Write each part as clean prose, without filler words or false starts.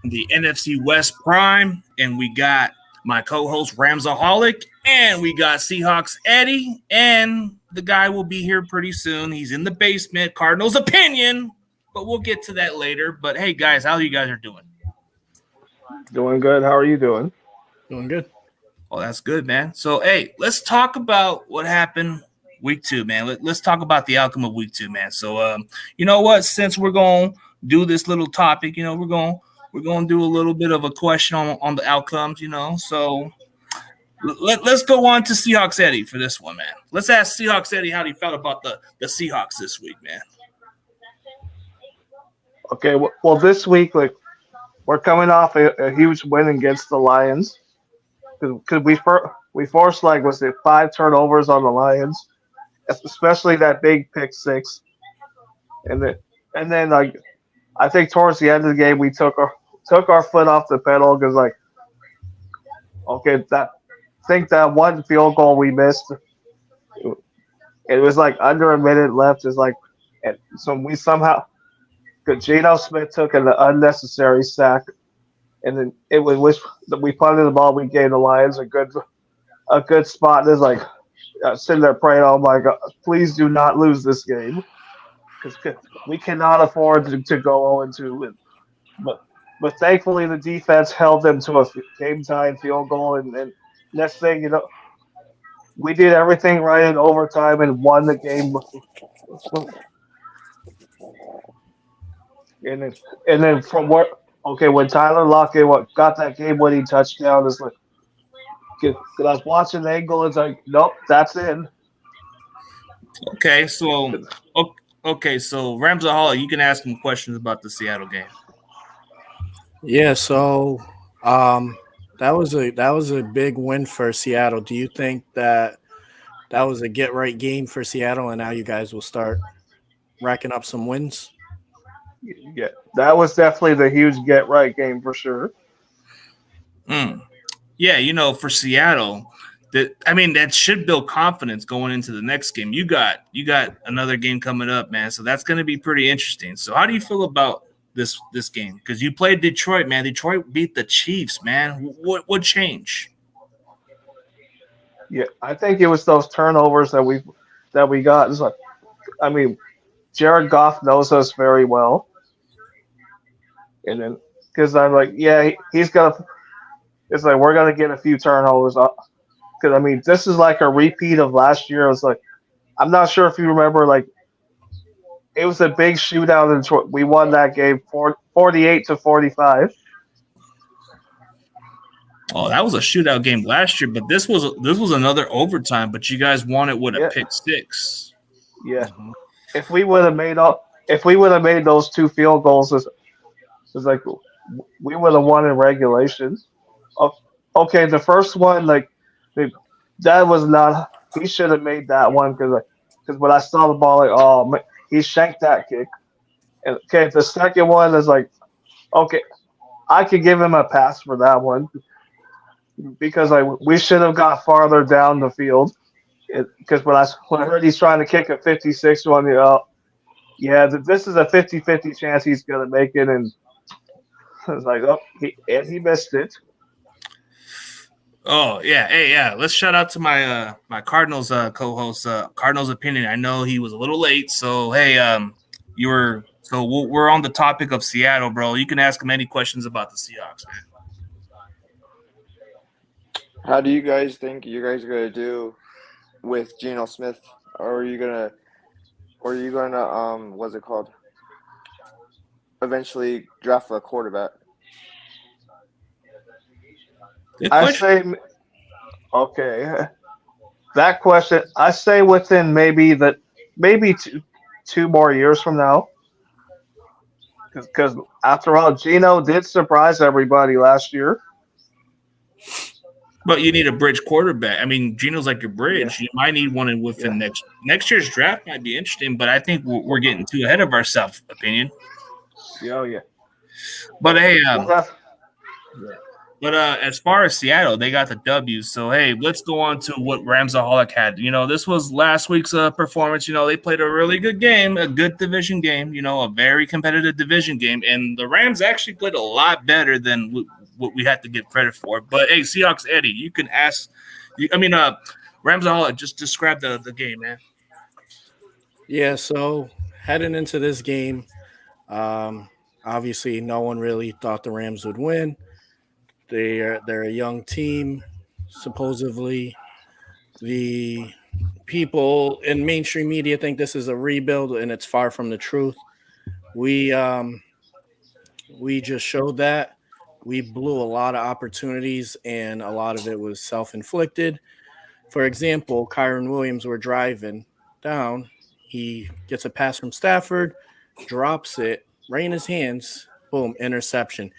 the NFC West Prime, and we got my co-host Ramsaholic, and we got Seahawks Eddie, and the guy will be here pretty soon. He's in the basement, Cardinals opinion, but we'll get to that later. But hey, guys, how you guys are doing? Doing good. How are you doing? Doing good. Oh, that's good, man. So, hey, let's talk about what happened week 2, man. Let's talk about the outcome of week 2, man. So, you know what? Since we're going to do this little topic, we're going to do a little bit of a question on the outcomes, So, let's go on to Seahawks Eddie for this one, man. Let's ask Seahawks Eddie how he felt about the Seahawks this week, man. Okay, well, this week, we're coming off a huge win against the Lions. Because we forced, 5 turnovers on the Lions, especially that big pick 6. And then I think towards the end of the game, we took our foot off the pedal because, that one field goal we missed, it was under a minute left. And so we somehow, Geno Smith took an unnecessary sack, and then it was we punted the ball. We gave the Lions a good spot. And it's sitting there praying, "Oh my God, please do not lose this game," because we cannot afford to go 0-2. But thankfully, the defense held them to a game-tying field goal, and next thing we did everything right in overtime and won the game. And then from where, when Tyler Lockett got that game-winning touchdown, it's because I was watching the angle, it's nope, that's in. Okay, so Ramsaholic, you can ask him questions about the Seattle game. Yeah, so that was a big win for Seattle. Do you think that was a get-right game for Seattle, and now you guys will start racking up some wins? Yeah, that was definitely the huge get-right game for sure. Yeah, for Seattle, that should build confidence going into the next game. You got another game coming up, man, so that's going to be pretty interesting. So how do you feel about this game? Because you played Detroit, man. Detroit beat the Chiefs, man. What changed? Yeah, I think it was those turnovers that we got. Jared Goff knows us very well. And then, because I'm he's gonna. It's we're gonna get a few turnovers. Because this is a repeat of last year. It was I'm not sure if you remember. It was a big shootout in Detroit. We won that game 48-45. Oh, that was a shootout game last year, but this was another overtime. But you guys won it with a pick 6. Yeah, if we would have made those 2 field goals, we would have won in regulation. Okay, the first one, that was not. He should have made that one because when I saw the ball, he shanked that kick. And okay, the second one is okay, I could give him a pass for that one because we should have got farther down the field. Because when I heard he's trying to kick a 56 one, yeah, this is a 50-50 chance he's gonna make it, and it's he missed it. Oh yeah, hey yeah. Let's shout out to my my Cardinals co-host, Cardinals opinion. I know he was a little late, so hey, we're on the topic of Seattle, bro. You can ask him any questions about the Seahawks, man. How do you guys think you guys are gonna do with Geno Smith? Or are you gonna what's it called? Eventually draft a quarterback? I say, okay, that question. I say within maybe 2 more years from now, because after all, Geno did surprise everybody last year. But you need a bridge quarterback. Geno's like your bridge. Yeah. You might need one within next year's draft. Might be interesting, but I think we're getting too ahead of ourselves. Opinion. Oh yeah. But hey, But as far as Seattle, they got the W. So hey, let's go on to what Ramsaholic had. This was last week's performance. They played a really good game, a good division game. A very competitive division game, and the Rams actually played a lot better than what we had to give credit for. But hey, Seahawks Eddie, you can ask. Ramsaholic, just describe the game, man. Yeah, so heading into this game, obviously no one really thought the Rams would win. They're a young team. Supposedly, the people in mainstream media think this is a rebuild, and it's far from the truth. We just showed that we blew a lot of opportunities, and a lot of it was self-inflicted. For example, Kyron Williams, we're driving down. He gets a pass from Stafford, drops it right in his hands, boom, interception.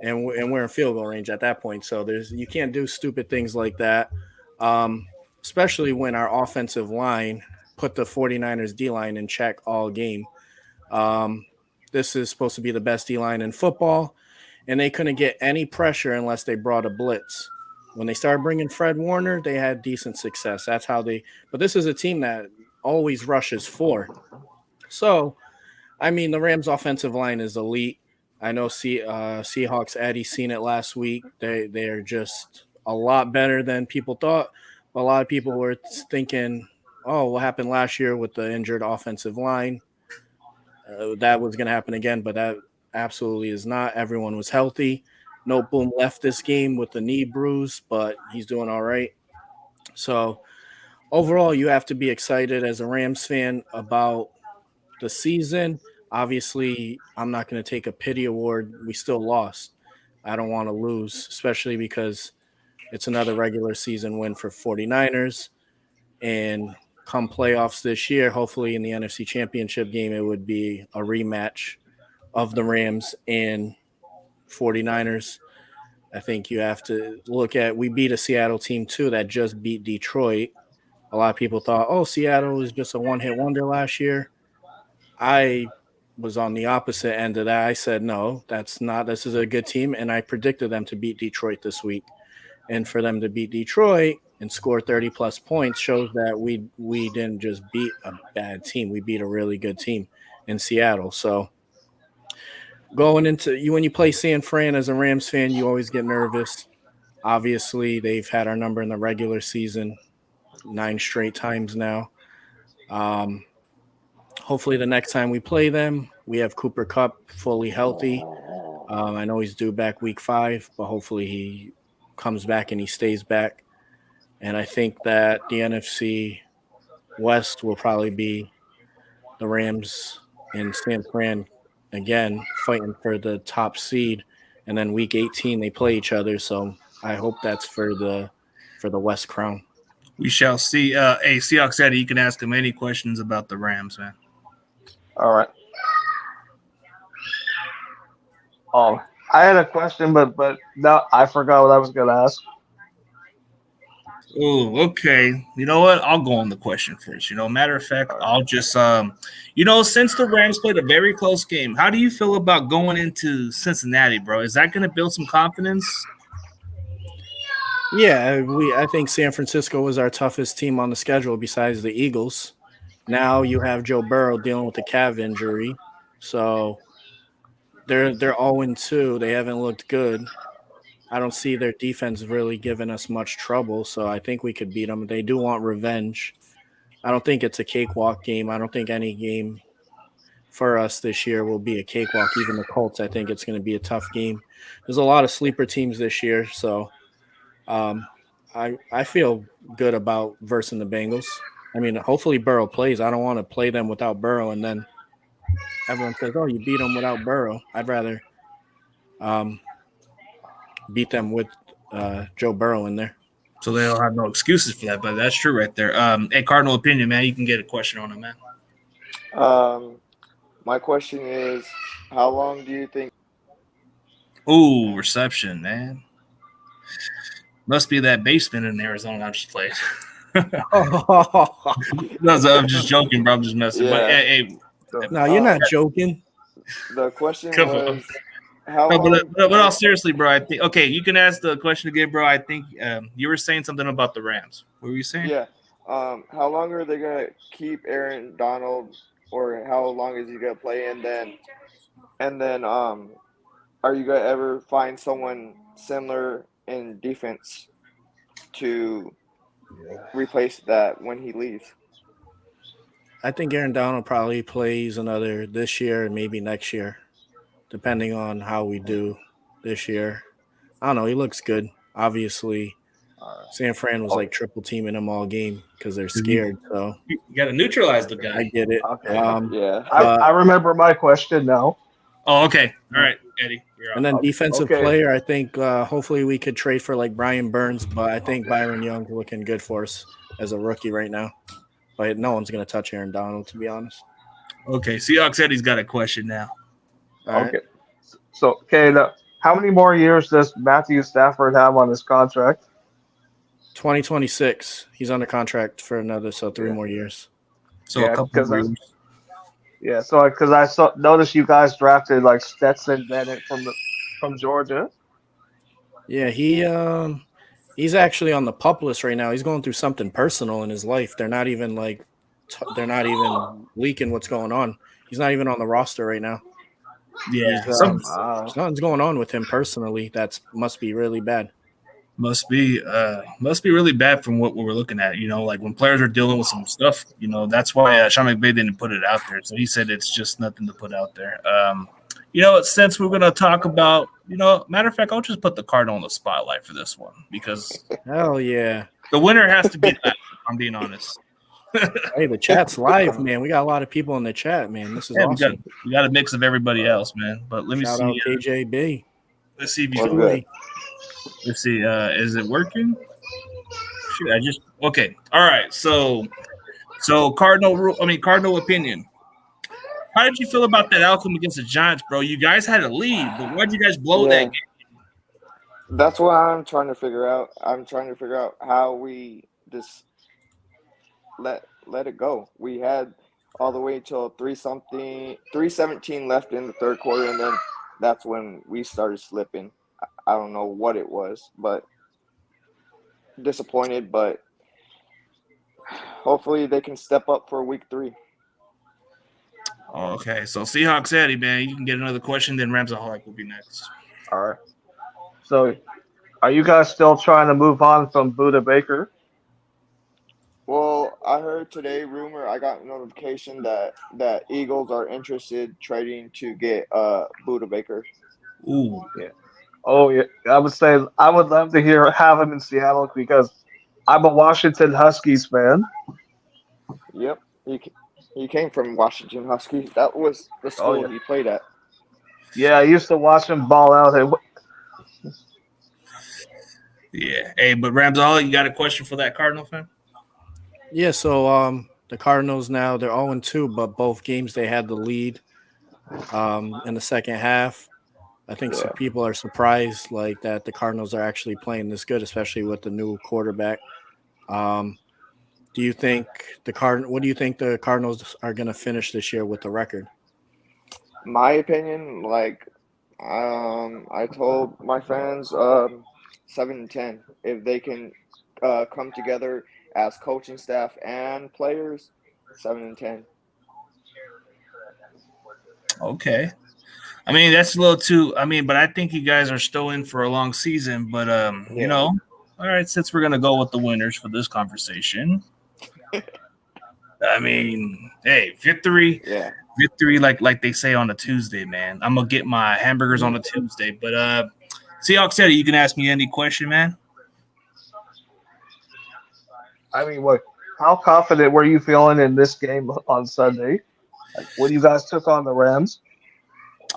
And we're in field goal range at that point. So you can't do stupid things like that, especially when our offensive line put the 49ers D-line in check all game. This is supposed to be the best D-line in football, and they couldn't get any pressure unless they brought a blitz. When they started bringing Fred Warner, they had decent success. That's how but this is a team that always rushes 4. So, the Rams' offensive line is elite. I know Seahawks Eddie seen it last week. They're just a lot better than people thought. A lot of people were thinking, oh, what happened last year with the injured offensive line? That was going to happen again, but that absolutely is not. Everyone was healthy. Noteboom left this game with the knee bruise, but he's doing all right. So overall, you have to be excited as a Rams fan about the season. Obviously, I'm not going to take a pity award. We still lost. I don't want to lose, especially because it's another regular season win for 49ers. And come playoffs this year, hopefully in the NFC Championship game, it would be a rematch of the Rams and 49ers. I think you have to look at, we beat a Seattle team too that just beat Detroit. A lot of people thought, oh, Seattle was just a one-hit wonder last year. I was on the opposite end of that. I said, no, that's not. This is a good team, and I predicted them to beat Detroit this week. And for them to beat Detroit and score 30-plus points shows that we didn't just beat a bad team. We beat a really good team in Seattle. So going into when you play San Fran as a Rams fan, you always get nervous. Obviously, they've had our number in the regular season 9 straight times now. Hopefully the next time we play them, we have Cooper Kupp fully healthy. I know he's due back week 5, but hopefully he comes back and he stays back. And I think that the NFC West will probably be the Rams and San Fran again fighting for the top seed. And then week 18 they play each other. So I hope that's for the West crown. We shall see. Hey, Seahawks Eddie, you can ask him any questions about the Rams, man. All right. I had a question, but now I forgot what I was going to ask. Oh, okay. You know what? I'll go on the question first. Matter of fact, I'll just since the Rams played a very close game, how do you feel about going into Cincinnati, bro? Is that going to build some confidence? Yeah, I think San Francisco was our toughest team on the schedule besides the Eagles. Now you have Joe Burrow dealing with the calf injury. So they're 0-2. They haven't looked good. I don't see their defense really giving us much trouble, so I think we could beat them. They do want revenge. I don't think it's a cakewalk game. I don't think any game for us this year will be a cakewalk. Even the Colts, I think it's going to be a tough game. There's a lot of sleeper teams this year, so I feel good about versing the Bengals. Hopefully Burrow plays. I don't want to play them without Burrow, and then everyone says, oh, you beat them without Burrow. I'd rather beat them with Joe Burrow in there. So they'll have no excuses for that, but that's true right there. Hey, Cardinal opinion, man, you can get a question on it, man. My question is, how long do you think? Ooh, reception, man. Must be that basement in Arizona. I'm just playing. No, I'm just joking, bro. I'm just messing. Yeah. But hey, no, you're not joking. The question Come was, on. How No, long? but all seriously, bro. I think okay. You can ask the question again, bro. I think you were saying something about the Rams. What were you saying? Yeah. How long are they gonna keep Aaron Donald, or how long is he gonna play? And then, are you gonna ever find someone similar in defense to replace that when he leaves? I think Aaron Donald probably plays another this year and maybe next year, depending on how we do this year. I don't know. He looks good. Obviously, San Fran was like triple teaming him all game because they're scared. So You got to neutralize the guy. I get it. Okay. Yeah. I remember my question now. Oh, okay. All right, Eddie. You're And on. then defensive Okay. player, I think hopefully we could trade for like Brian Burns, but I think Byron Young's looking good for us as a rookie right now. But no one's going to touch Aaron Donald, to be honest. Okay, Seahawks Eddie's got a question now. All right. Okay. So, okay, now, how many more years does Matthew Stafford have on his contract? 2026. He's under contract for another, so 3 more years. So Yeah, a couple 'cause of years. Yeah, so because I noticed you guys drafted like Stetson Bennett from Georgia. Yeah, he's actually on the pup list right now. He's going through something personal in his life. They're not even they're not even leaking what's going on. He's not even on the roster right now. Yeah, He's, Something's going on with him personally. That must be really bad. must be really bad from what we were looking at. You know, like when players are dealing with some stuff. You know, that's why Sean McVay didn't put it out there. So he said it's just nothing to put out there. You know, since we're gonna talk about, matter of fact, I'll just put the Cardinal on the spotlight for this one because Hell yeah. the winner has to be that. I'm being honest. Hey, the chat's live, man. We got a lot of people in the chat, man. This is Yeah, awesome. we got a mix of everybody else, man. But let me Shout see. out KJB. Let's see if you What's can. good? Let's see. Is it working? Shoot, okay. All right. So Cardinal opinion. How did you feel about that outcome against the Giants, bro? You guys had a lead, but why'd you guys blow that game? That's what I'm trying to figure out. I'm trying to figure out how we just let it go. We had all the way till 3:17 left in the third quarter, and then that's when we started slipping. I don't know what it was, but disappointed. But hopefully they can step up for week 3. Okay, so Seahawks Eddie, man, you can get another question. Then Ramsaholic will be next. All right. So, are you guys still trying to move on from Buda Baker? Well, I heard today I got a notification that Eagles are interested trading to get Buda Baker. Ooh, Yeah. Oh yeah. I would say I would love to have him in Seattle because I'm a Washington Huskies fan. Yep, he came from Washington Huskies. That was the school he played at. Yeah, I used to watch him ball out. yeah. Hey, but Ramsaholic, you got a question for that Cardinal fan? Yeah, so the Cardinals now they're 0-2, but both games they had the lead in the second half. I think some people are surprised like that the Cardinals are actually playing this good, especially with the new quarterback. Do you think what do you think the Cardinals are going to finish this year with the record? My opinion, I told my fans, 7-10. If they can come together as coaching staff and players, 7-10. Okay. I mean, that's a little too. I mean, but I think you guys are still in for a long season. But all right. Since we're gonna go with the winners for this conversation, I mean, hey, victory, like they say on a Tuesday, man. I'm gonna get my hamburgers on a Tuesday. But Seahawks Eddie, you can ask me any question, man. I mean, how confident were you feeling in this game on Sunday? Like, when you guys took on the Rams?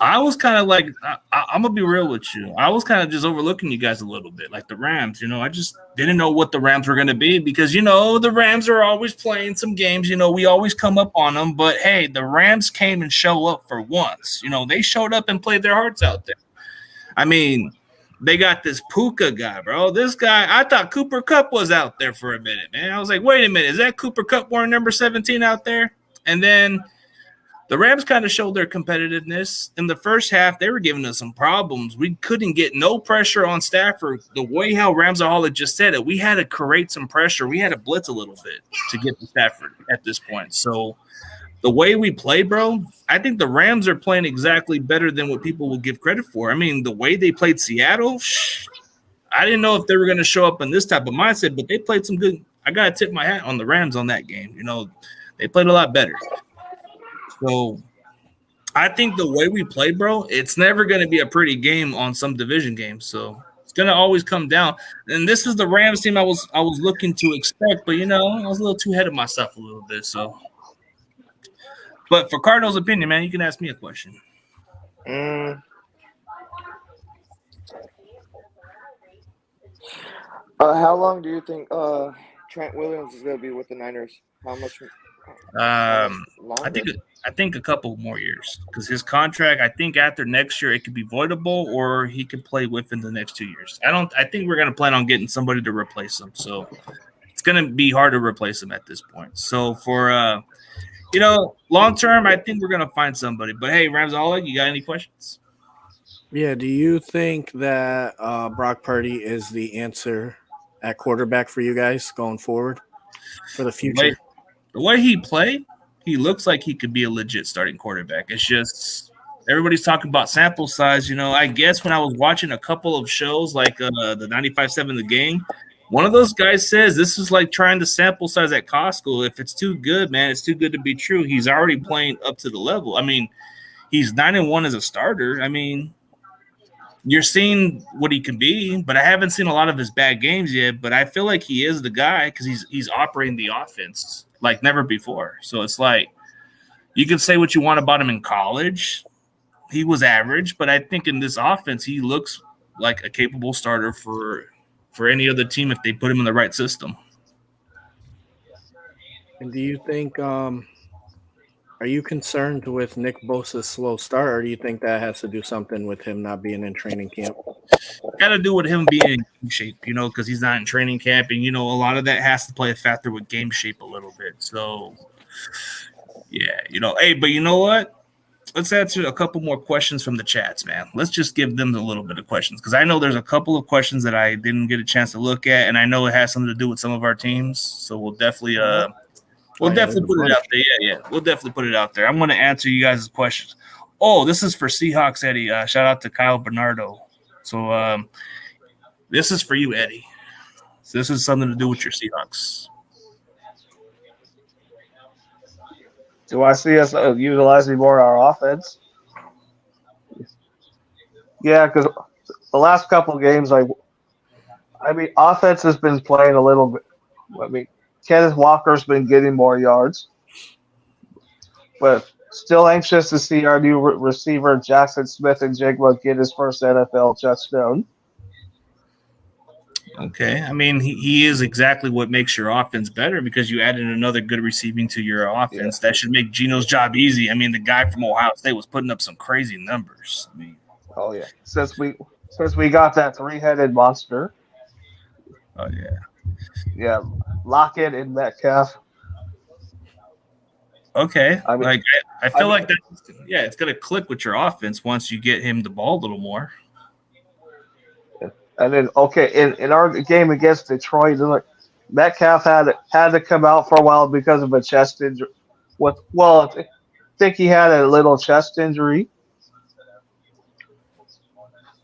I was kind of like, I'm gonna be real with you. I was kind of just overlooking you guys a little bit, like the Rams. I just didn't know what the Rams were gonna be because the Rams are always playing some games. We always come up on them, but hey, the Rams came and show up for once. They showed up and played their hearts out there. I mean, they got this Puka guy, bro. This guy, I thought Cooper Kupp was out there for a minute, man. I was like, wait a minute, is that Cooper Kupp wearing number 17 out there? And then the Rams kind of showed their competitiveness. In the first half, they were giving us some problems. We couldn't get no pressure on Stafford. The way how Ramsaholic just said it, we had to create some pressure. We had to blitz a little bit to get to Stafford at this point. So the way we play, bro, I think the Rams are playing exactly better than what people will give credit for. I mean, the way they played Seattle, I didn't know if they were going to show up in this type of mindset, but they played some good. I got to tip my hat on the Rams on that game. You know, they played a lot better. So I think the way we play, bro, it's never going to be a pretty game on some division games. So it's going to always come down. And this is the Rams team I was looking to expect, but, you know, I was a little too ahead of myself a little bit. So, but for Cardinals' opinion, man, you can ask me a question. How long do you think Trent Williams is going to be with the Niners? How much longer? I think a couple more years because his contract. I think after next year it could be voidable, or he could play within the next 2 years. I think we're going to plan on getting somebody to replace him. So it's going to be hard to replace him at this point. So for you know, long term, I think we're going to find somebody. But hey, Ramsaholic, you got any questions? Yeah. Do you think that Brock Purdy is the answer at quarterback for you guys going forward for the future? The way he played, he looks like he could be a legit starting quarterback. It's just everybody's talking about sample size. You know, I guess when I was watching a couple of shows like the 95.7 The Game, one of those guys says this is like trying to sample size at Costco. If it's too good, man, it's too good to be true. He's already playing up to the level. I mean, he's 9-1 as a starter. I mean, you're seeing what he can be, but I haven't seen a lot of his bad games yet. But I feel like he is the guy because he's operating the offense like never before. So it's like you can say what you want about him in college. He was average, but I think in this offense, he looks like a capable starter for any other team if they put him in the right system. And do you think are you concerned with Nick Bosa's slow start, or do you think that has to do something with him not being in training camp? Got to do with him being in game shape, you know, because he's not in training camp. And, you know, a lot of that has to play a factor with game shape a little bit. So, yeah, you know, hey, but you know what? Let's answer a couple more questions from the chats, man. Let's just give them a little bit of questions because I know there's a couple of questions that I didn't get a chance to look at, and I know it has something to do with some of our teams. So we'll definitely put it out there. Yeah. We'll definitely put it out there. I'm going to answer you guys' questions. Oh, this is for Seahawks, Eddie. Shout out to Kyle Bernardo. So this is for you, Eddie. So this is something to do with your Seahawks. Do I see us utilizing more our offense? Yeah, because the last couple of games, I mean, offense has been playing a little bit. I mean, Kenneth Walker's been getting more yards, but still anxious to see our new receiver Jackson Smith and Jigma get his first NFL touchdown. Okay. I mean, he is exactly what makes your offense better because you added another good receiving to your offense. Yeah. That should make Gino's job easy. I mean, the guy from Ohio State was putting up some crazy numbers. I mean, oh, yeah. Since we got that three-headed monster. Oh, yeah. Yeah, Lockett and Metcalf. Okay. I mean, I feel like that. Yeah, it's going to click with your offense once you get him the ball a little more. And then, in our game against Detroit, Metcalf had to come out for a while because of a chest injury. I think he had a little chest injury.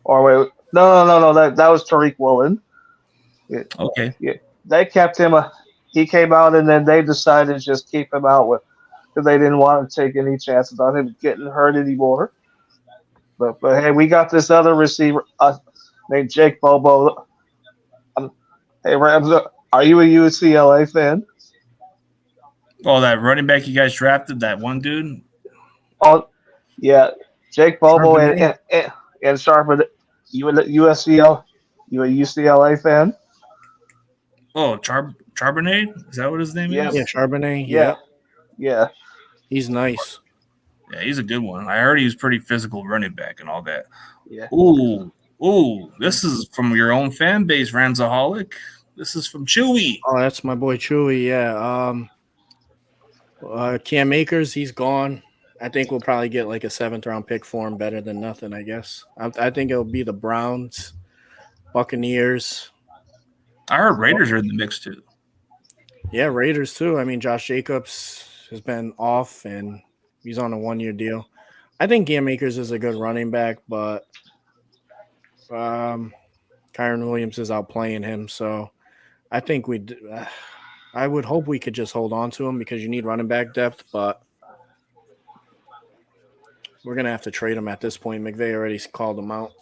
Or wait, no, that was Tariq Woolen. Okay. Yeah, they kept him. He came out, and then they decided to just keep him out because they didn't want to take any chances on him getting hurt anymore. But hey, we got this other receiver named Jake Bobo. Hey, Rams, are you a UCLA fan? Oh, that running back you guys drafted, that one dude? Oh, yeah. Jake Bobo and Charbonnet. You a UCLA fan? Oh, Charbonnet? Is that what his name is? Yeah, Charbonnet. Yeah. He's nice. Yeah, he's a good one. I heard he was pretty physical running back and all that. Yeah. Ooh, this is from your own fan base, Ramsaholic. This is from Chewy. Oh, that's my boy Chewy, yeah. Cam Akers, he's gone. I think we'll probably get like a 7th-round pick for him, better than nothing, I guess. I think it'll be the Browns, Buccaneers. I heard Raiders are in the mix too. Yeah, Raiders too. I mean, Josh Jacobs has been off, and he's on a 1-year deal. I think Cam Akers is a good running back, but Kyron Williams is outplaying him. So I think I would hope we could just hold on to him because you need running back depth, but we're going to have to trade him at this point. McVay already called him out.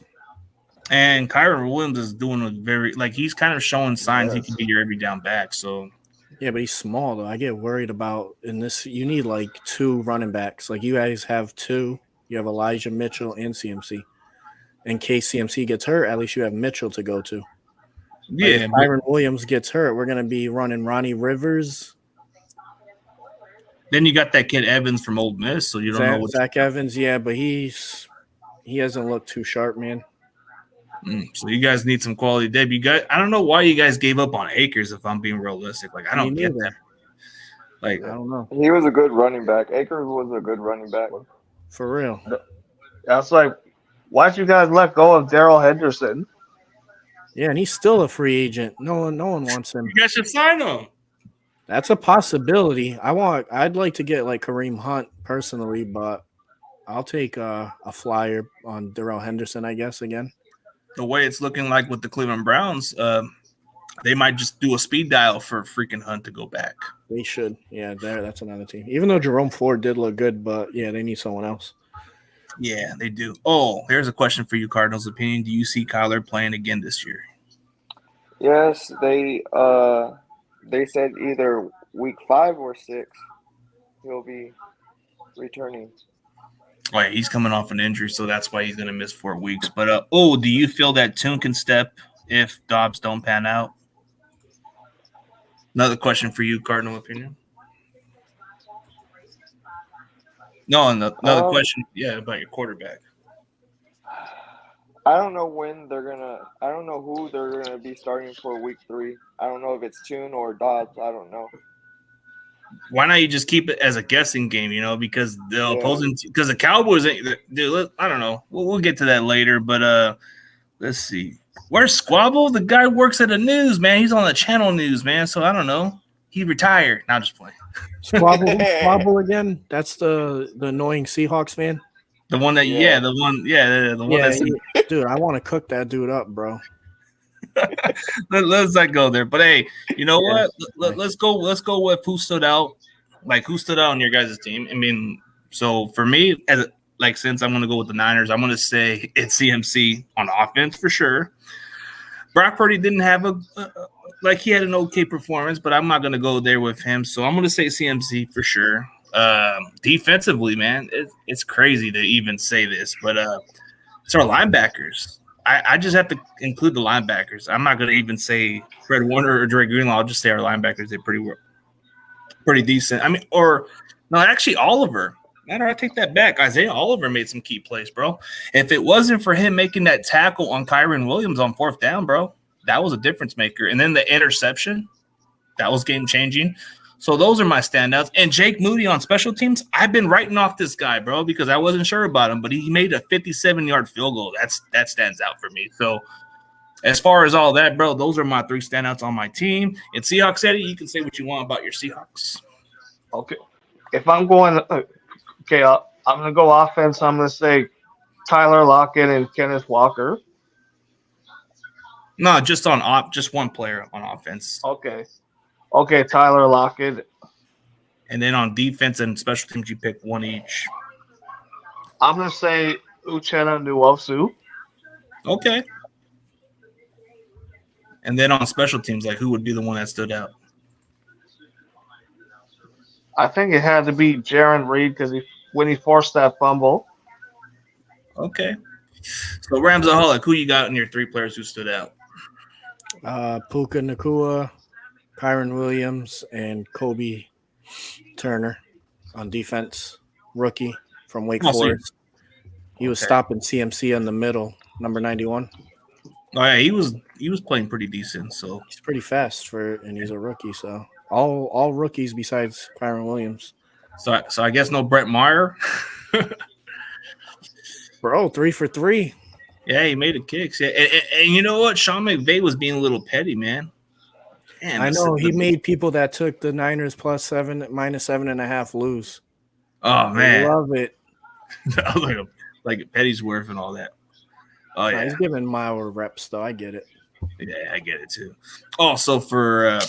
And Kyron Williams is doing he's kind of showing signs he can be your every down back. So yeah, but he's small though. I get worried about in this. You need like 2 running backs. Like you guys have 2. You have Elijah Mitchell and CMC. In case CMC gets hurt, at least you have Mitchell to go to. yeah, if Kyron Williams gets hurt, we're gonna be running Ronnie Rivers. Then you got that kid Evans from Ole Miss, so you don't know what Zach Evans. Yeah, but he hasn't looked too sharp, man. So you guys need some quality depth. I don't know why you guys gave up on Akers. If I'm being realistic, like I don't get that. Like I don't know. He was a good running back. Akers was a good running back. For real. That's like, why'd you guys let go of Darrell Henderson? Yeah, and he's still a free agent. No one wants him. You guys should sign him. That's a possibility. I'd like to get like Kareem Hunt personally, but I'll take a flyer on Darrell Henderson, I guess, again. The way it's looking like with the Cleveland Browns, they might just do a speed dial for freaking Hunt to go back. They should. Yeah, that's another team. Even though Jerome Ford did look good, but yeah, they need someone else. Yeah, they do. Oh, here's a question for you, Cardinals opinion. Do you see Kyler playing again this year? Yes, they said either week 5 or 6 he'll be returning. Oh, yeah, he's coming off an injury, so that's why he's going to miss 4 weeks. But, do you feel that Tune can step if Dobbs don't pan out? Another question for you, Cardinal opinion. No, another question, about your quarterback. I don't know I don't know who they're gonna be starting for week 3. I don't know if it's Tune or Dobbs. I don't know. Why not you just keep it as a guessing game, because the opposing – because the Cowboys – dude, I don't know. We'll get to that later, but let's see. Where's Squabble? The guy works at the news, man. He's on the channel news, man, so I don't know. He retired. Now just playing. Squabble again? That's the annoying Seahawks fan? The one that the one that's dude, I want to cook that dude up, bro. Let's not go there. But hey, you know what? Let's go with who stood out. Like who stood out on your guys' team. I mean, so for me, since I'm gonna go with the Niners, I'm gonna say it's CMC on offense for sure. Brock Purdy didn't have he had an okay performance, but I'm not gonna go there with him. So I'm gonna say CMC for sure. Defensively, man, it's crazy to even say this, but it's our linebackers. I just have to include the linebackers. I'm not going to even say Fred Warner or Dre Greenlaw. I'll just say our linebackers. They're pretty decent. I mean, actually Oliver. Matter, I take that back. Isaiah Oliver made some key plays, bro. If it wasn't for him making that tackle on Kyron Williams on 4th down, bro, that was a difference maker. And then the interception, that was game changing. So those are my standouts. And Jake Moody on special teams, I've been writing off this guy, bro, because I wasn't sure about him, but he made a 57-yard field goal. That stands out for me. So as far as all that, bro, those are my 3 standouts on my team. And Seahawks Eddie, you can say what you want about your Seahawks. Okay. If I'm going I'm going to go offense. I'm going to say Tyler Lockett and Kenneth Walker. No, just one player on offense. Okay, Tyler Lockett. And then on defense and special teams, you pick one each. I'm going to say Uchenna Nwosu. Okay. And then on special teams, who would be the one that stood out? I think it had to be Jaron Reed because when he forced that fumble. Okay. So Ramsaholic, who you got in your 3 players who stood out? Puka Nacua, Kyron Williams, and Kobe Turner on defense. Rookie from Wake Forest. He was stopping CMC in the middle, number 91. Oh yeah, he was playing pretty decent. So he's pretty fast and he's a rookie. So all rookies besides Kyron Williams. So I guess no Brett Meyer. Bro, 3 for 3. Yeah, he made the kicks. Yeah, and you know what? Sean McVay was being a little petty, man. Damn, I know he made people that took the Niners +7, -7.5 lose. Oh man, Love it. like Petty's worth and all that. Oh yeah, He's giving Meyer reps though. I get it. yeah, I get it too. Also for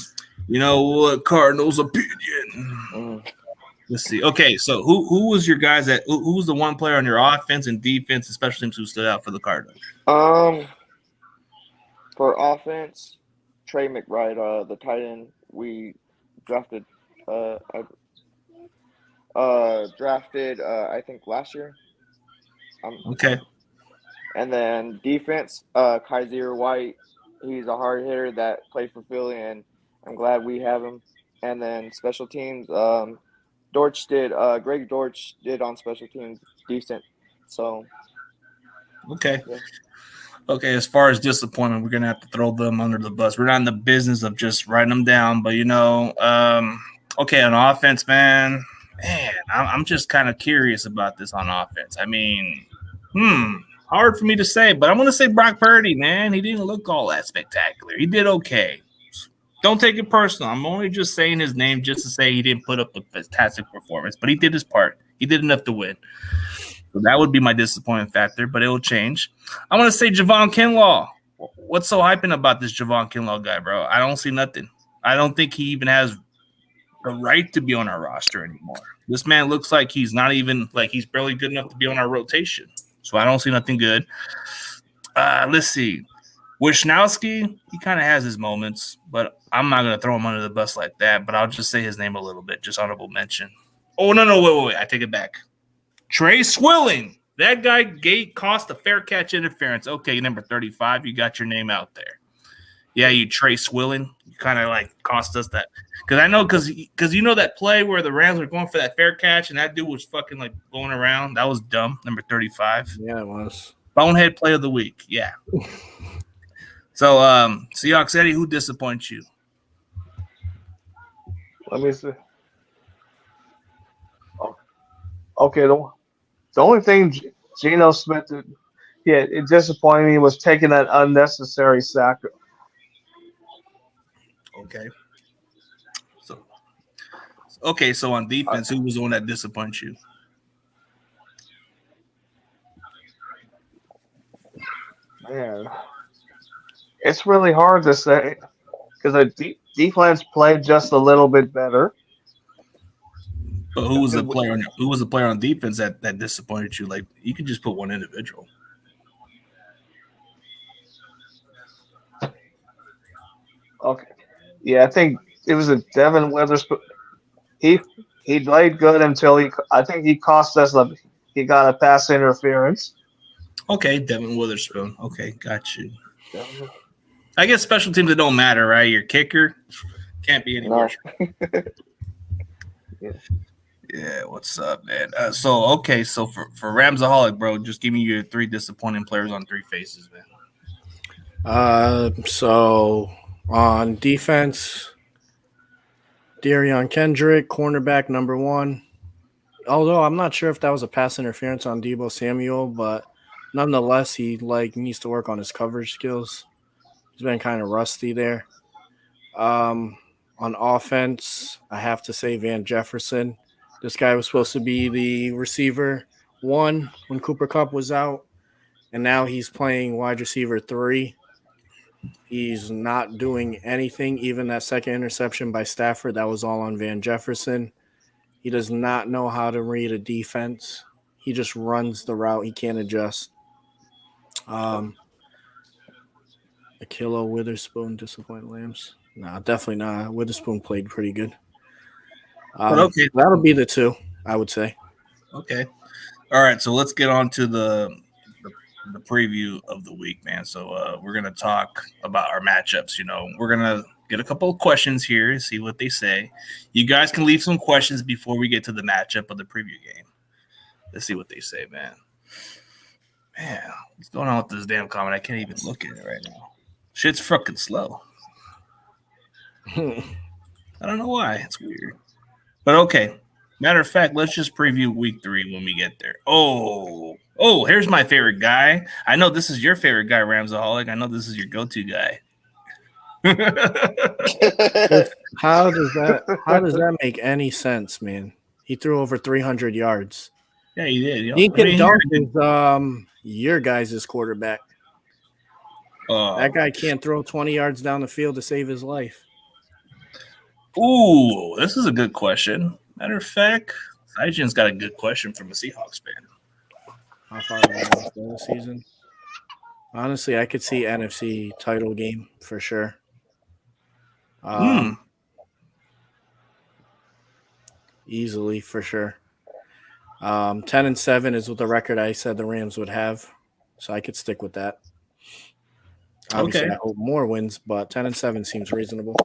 you know what, Cardinals opinion. Let's see. Okay, so who was your guys that who was the one player on your offense and defense, and special teams who stood out for the Cardinals? For offense, Trey McBride, the tight end we drafted, I think last year. Okay. And then defense, Kaiser White, he's a hard hitter that played for Philly, and I'm glad we have him. And then special teams, Greg Dortch did on special teams decent. So, okay. Yeah. Okay, as far as disappointment, we're gonna have to throw them under the bus. We're not in the business of just writing them down, but you know, okay, on offense, man, I'm just kind of curious about this on offense. I mean, hard for me to say, but I'm gonna say Brock Purdy, man. He didn't look all that spectacular. He did okay. Don't take it personal. I'm only just saying his name just to say he didn't put up a fantastic performance, but he did his part. He did enough to win. So that would be my disappointment factor, but it will change. I want to say Javon Kinlaw. What's so hyping about this Javon Kinlaw guy, bro? I don't see nothing. I don't think he even has the right to be on our roster anymore. This man looks like he's not even – like he's barely good enough to be on our rotation. So I don't see nothing good. Let's see. Wisnowski, he kind of has his moments, but I'm not going to throw him under the bus like that, but I'll just say his name a little bit, just honorable mention. Oh, no, wait. I take it back. Trey Swilling. That guy cost a fair catch interference. Okay, number 35, you got your name out there. Yeah, you Trey Swilling. You kind of like cost us that. Because I know, because you know that play where the Rams were going for that fair catch and that dude was fucking like going around. That was dumb, number 35. Yeah, it was. Bonehead play of the week. Yeah. So, Seahawks Eddie, who disappoints you? Let me see. Okay, the only thing Geno Smith did, it disappointed me was taking that unnecessary sack. Okay. So on defense, who was the one that disappoints you? Man, it's really hard to say because the defense played just a little bit better. But who was the player on defense that disappointed you? Like you could just put one individual. Okay. Yeah, I think it was a Devin Witherspoon. He played good until I think he cost us he got a pass interference. Okay, Devin Witherspoon. Okay, got you. I guess special teams it don't matter, right? Your kicker can't be any worse. Yeah, what's up, man? So for Ramsaholic, bro, just give me your 3 disappointing players on 3 faces, man. So on defense, Darion Kendrick, cornerback number 1. Although I'm not sure if that was a pass interference on Deebo Samuel, but nonetheless, he needs to work on his coverage skills. He's been kind of rusty there. On offense, I have to say Van Jefferson. This guy was supposed to be the receiver 1 when Cooper Kupp was out, and now he's playing wide receiver 3. He's not doing anything. Even that second interception by Stafford, that was all on Van Jefferson. He does not know how to read a defense. He just runs the route. He can't adjust. Akilo Witherspoon, disappointed Lambs. No, definitely not. Witherspoon played pretty good. Okay. That'll be the 2, I would say. Okay. All right, so let's get on to the preview of the week, man. So we're going to talk about our matchups. You know, we're going to get a couple of questions here, see what they say. You guys can leave some questions before we get to the matchup of the preview game. Let's see what they say, man. Man, what's going on with this damn comment? I can't even look at it right now. Shit's fucking slow. I don't know why. It's weird. But okay. Matter of fact, let's just preview week 3 when we get there. Oh, here's my favorite guy. I know this is your favorite guy, Ramsaholic. I know this is your go-to guy. How does that make any sense, man? He threw over 300 yards. Yeah, he did. Lincoln Dunk is your guys' quarterback. That guy can't throw 20 yards down the field to save his life. Ooh, this is a good question. Matter of fact, Saijan's got a good question from a Seahawks fan. How far are we in the season? Honestly, I could see NFC title game for sure. Easily for sure. 10-7 is what the record I said the Rams would have, so I could stick with that. Obviously, I hope more wins, but 10-7 seems reasonable.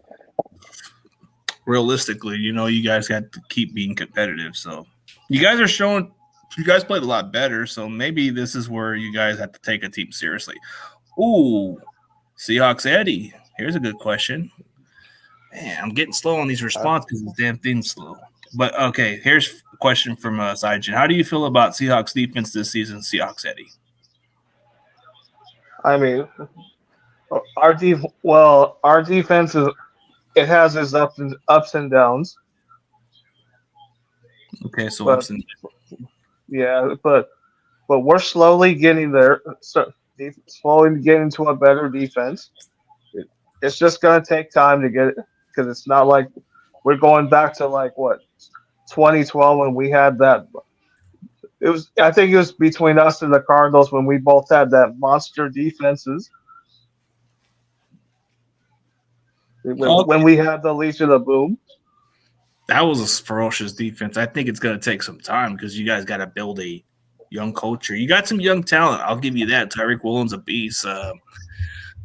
Realistically, you guys got to keep being competitive. So you guys are showing you guys played a lot better. So maybe this is where you guys have to take a team seriously. Ooh, Seahawks Eddie. Here's a good question. Man, I'm getting slow on these responses because this damn thing's slow. But okay, here's a question from Saijan. How do you feel about Seahawks defense this season, Seahawks Eddie? I mean, our defense has its ups and downs. Okay, so ups and downs. Yeah, but we're slowly getting there. Slowly getting to a better defense. It's just gonna take time to get it because it's not like we're going back to 2012 when we had that. I think it was between us and the Cardinals when we both had that monster defenses. When we had the Legion of Boom. That was a ferocious defense. I think it's going to take some time because you guys got to build a young culture. You got some young talent. I'll give you that. Tyreek Woolen's a beast.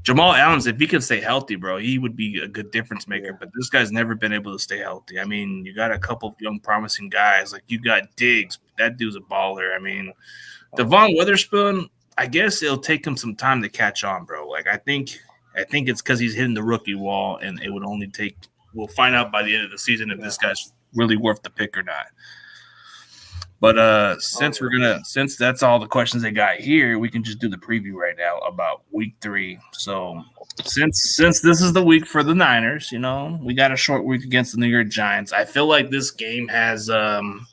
Jamal Adams, if he can stay healthy, bro, he would be a good difference maker. But this guy's never been able to stay healthy. I mean, you got a couple of young promising guys. Like you got Diggs. That dude's a baller. I mean, Devon Witherspoon, I guess it'll take him some time to catch on, bro. Like I think it's because he's hitting the rookie wall, and it would only take – we'll find out by the end of the season if this guy's really worth the pick or not. But since that's all the questions they got here, we can just do the preview right now about week 3. So since this is the week for the Niners, we got a short week against the New York Giants. I feel like this game has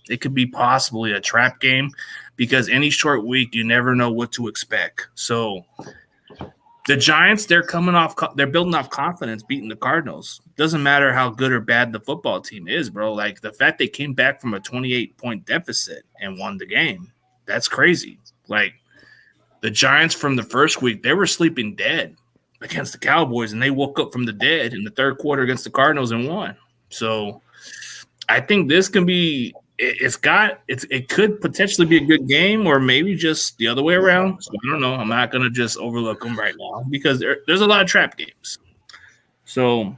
it could be possibly a trap game because any short week, you never know what to expect. So the Giants, they're building off confidence, beating the Cardinals. Doesn't matter how good or bad the football team is, bro. Like the fact they came back from a 28-point deficit and won the game, that's crazy. Like the Giants from the first week, they were sleeping dead against the Cowboys, and they woke up from the dead in the third quarter against the Cardinals and won. So I think this can be. It could potentially be a good game or maybe just the other way around. So I don't know. I'm not going to just overlook them right now because there's a lot of trap games. So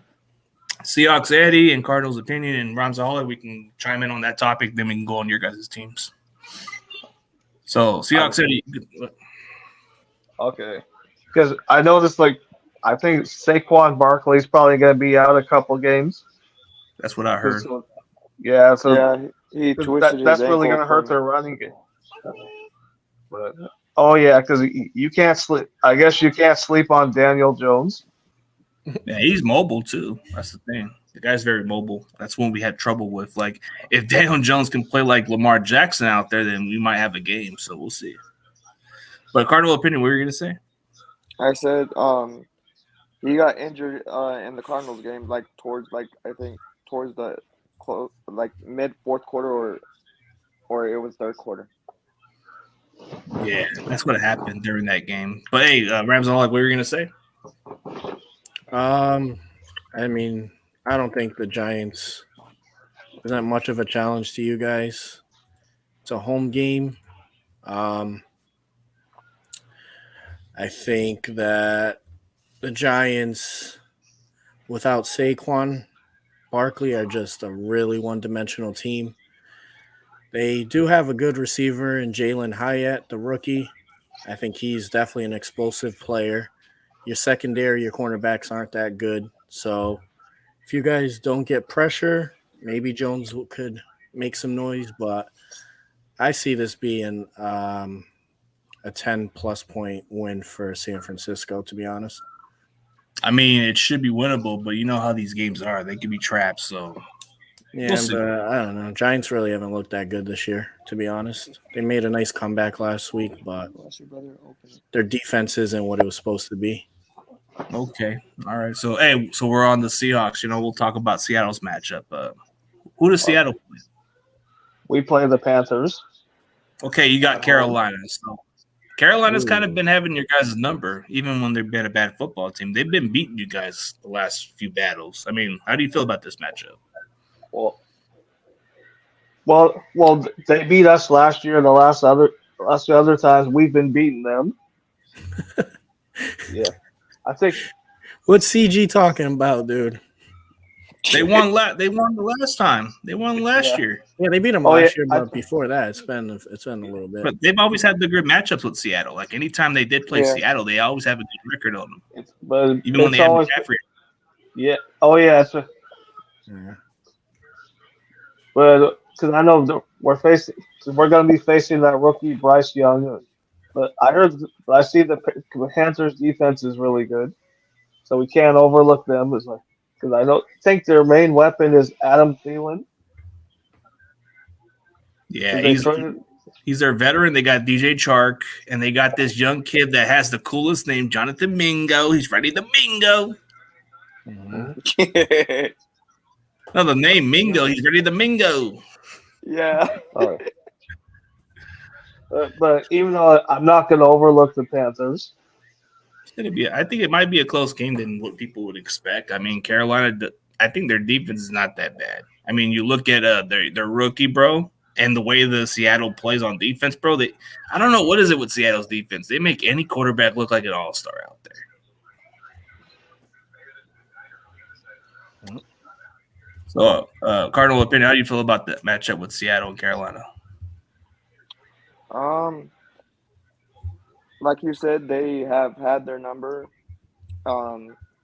Seahawks Eddie and Cardinals opinion and Ramsaholic, we can chime in on that topic. Then we can go on your guys' teams. So Seahawks Eddie. Okay. Because I noticed, I think Saquon Barkley's probably going to be out a couple games. That's what I heard. Yeah, he twisted that's really going to hurt their running game. But, because you can't sleep. I guess you can't sleep on Daniel Jones. Yeah, he's mobile too. That's the thing. The guy's very mobile. That's when we had trouble with. Like, if Daniel Jones can play like Lamar Jackson out there, then we might have a game. So we'll see. But Cardinal opinion, what were you going to say? I said he got injured in the Cardinals game, towards the mid fourth quarter or it was third quarter. Yeah, that's what happened during that game. But hey, Ramsaholic, what were you gonna say? I mean, I don't think the Giants isn't much of a challenge to you guys. It's a home game. I think that the Giants, without Saquon Barkley, are just a really one-dimensional team. They do have a good receiver in Jalen Hyatt, the rookie. I think he's definitely an explosive player. Your secondary, your cornerbacks aren't that good. So if you guys don't get pressure, maybe Jones could make some noise, but I see this being a 10-plus point win for San Francisco, to be honest. I mean, it should be winnable, but you know how these games are. They can be traps, so Yeah, we'll see. but I don't know. Giants really haven't looked that good this year, to be honest. They made a nice comeback last week, but their defense isn't what it was supposed to be. Okay. All right. So, hey, so we're on the Seahawks. We'll talk about Seattle's matchup. Who does Seattle play? We play the Panthers. Okay, you got Carolina. So Carolina's Ooh. kind of been having your guys' number, even when they've been a bad football team. They've been beating you guys the last few battles. I mean, how do you feel about this matchup? Well, they beat us last year, and the last other times we've been beating them. Yeah, I think. What's CG talking about, dude? They won. They won the last time. They won last year. Yeah, they beat them last year, but before that, it's been a little bit. But they've always had the good matchups with Seattle. Like anytime they did play Seattle, they always have a good record on them. Even when they had McCaffrey. Yeah. Oh yeah. But because I know we're going to be facing that rookie Bryce Young. But I see the Panthers' defense is really good, so we can't overlook them. Because I don't think their main weapon is Adam Thielen. Yeah, he's their veteran. They got DJ Chark, and they got this young kid that has the coolest name, Jonathan Mingo. He's ready to mingo. Mm-hmm. No, the name Mingo. He's ready to mingo. Yeah. All right. But even though I'm not going to overlook the Panthers, I think it might be a close game than what people would expect. I mean, Carolina, I think their defense is not that bad. I mean, you look at their rookie, bro, and the way the Seattle plays on defense, bro. I don't know what is it with Seattle's defense. They make any quarterback look like an all-star out there. So, Cardinal opinion, how do you feel about that matchup with Seattle and Carolina? Like you said, they have had their number.